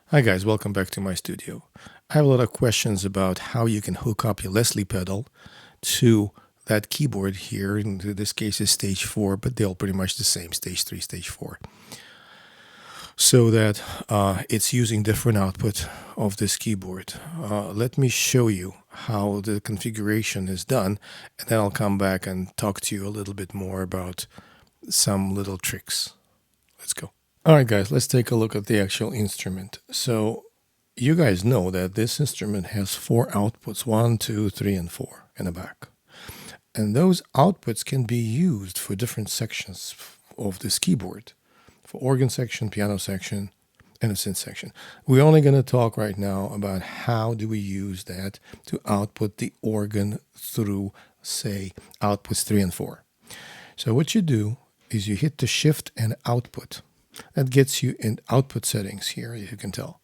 Hi guys, welcome back to my studio. I have a lot of questions about how you can hook up your Leslie pedal to that keyboard here. In this case is stage 4, but they're all pretty much the same, stage 3, stage 4. So that it's using different output of this keyboard. Let me show you how the configuration is done, and then I'll come back and talk to you a little bit more about some little tricks. Let's go. Alright guys, let's take a look at the actual instrument. So you guys know that this instrument has 4 outputs, 1, 2, 3, and 4 in the back. And those outputs can be used for different sections of this keyboard. For organ section, piano section, and a synth section. We're only going to talk right now about how do we use that to output the organ through, say, outputs 3 and 4. So what you do is you hit the shift and output. That gets you in output settings here, as you can tell.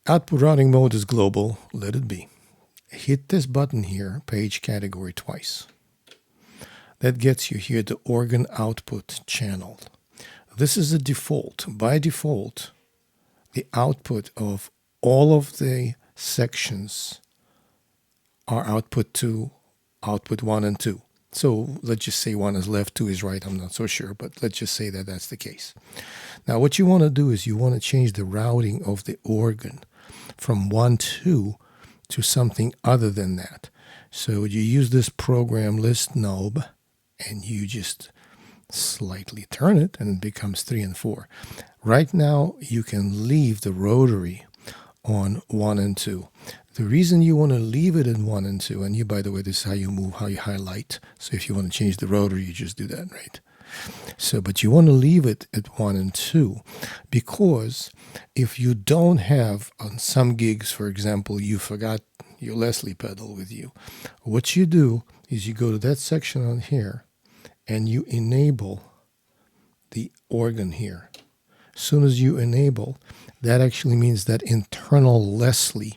Output routing mode is global, let it be. Hit this button here, page category, twice. That gets you here the organ output channel. This is the default. By default, the output of all of the sections are output 2, output 1 and 2. So let's just say 1 is left, 2 is right. I'm not so sure, but let's just say that that's the case. Now what you want to do is you want to change the routing of the organ from 1, 2 to something other than that. So you use this program list knob and you just slightly turn it and it becomes 3 and 4. Right now you can leave the rotary on 1 and 2. The reason you want to leave it in 1 and 2, and you, by the way, this is how you move, how you highlight. So if you want to change the rotary, you just do that, right? So, but you want to leave it at 1 and 2 because if you don't have, on some gigs, for example, you forgot your Leslie pedal with you, what you do is you go to that section on here and you enable the organ here. As soon as you enable, that actually means that internal Leslie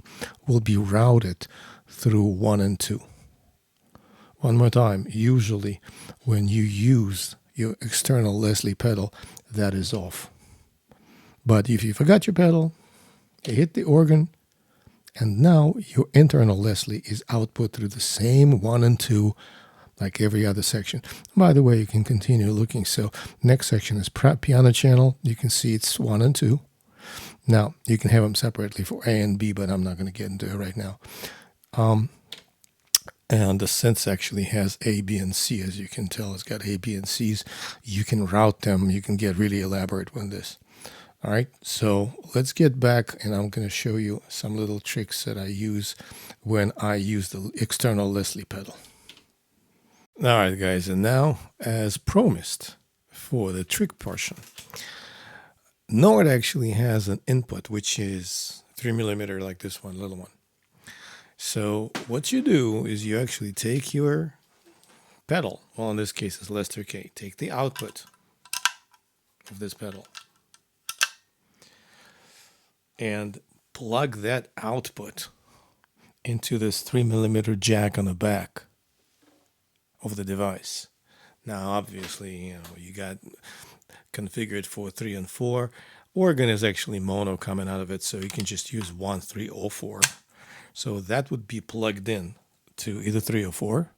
will be routed through 1 and 2. One more time, usually when you use your external Leslie pedal, that is off. But if you forgot your pedal, you hit the organ, and now your internal Leslie is output through the same 1 and 2 like every other section. By the way, you can continue looking. So next section is piano channel. You can see it's 1 and 2. Now, you can have them separately for A and B, but I'm not going to get into it right now. And the synth actually has A, B, and C. As you can tell, it's got A, B, and C's. You can route them. You can get really elaborate with this. All right, so let's get back, and I'm going to show you some little tricks that I use when I use the external Leslie pedal. All right, guys, and now, as promised, for the trick portion. Nord actually has an input, which is 3mm like this one, little one. So what you do is you actually take your pedal, well, in this case it's Lester K, take the output of this pedal and plug that output into this 3mm jack on the back of the device. Now, obviously, you got configured for 3 and 4. Organ is actually mono coming out of it, so you can just use 1, 3, or 4. So that would be plugged in to either 3 or 4.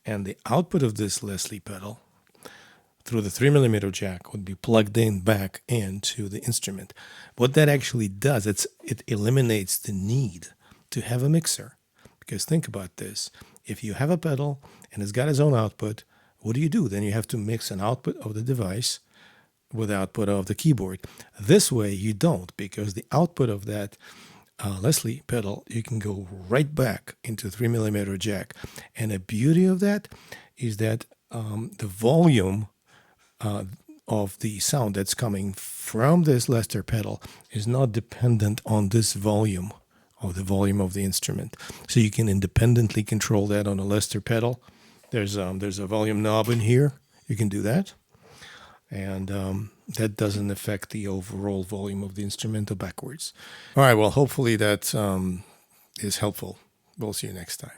And the output of this Leslie pedal through the 3mm jack would be plugged in back into the instrument. What that actually does, it eliminates the need to have a mixer. Because think about this. If you have a pedal and it's got its own output, what do? Then you have to mix an output of the device with the output of the keyboard. This way you don't, because the output of that Leslie pedal, you can go right back into 3mm jack. And the beauty of that is that the volume of the sound that's coming from this Lester pedal is not dependent on this volume of the volume of the instrument. So you can independently control that on a Lester pedal. There's a volume knob in here. You can do that. And that doesn't affect the overall volume of the instrumental backwards. All right, well, hopefully that is helpful. We'll see you next time.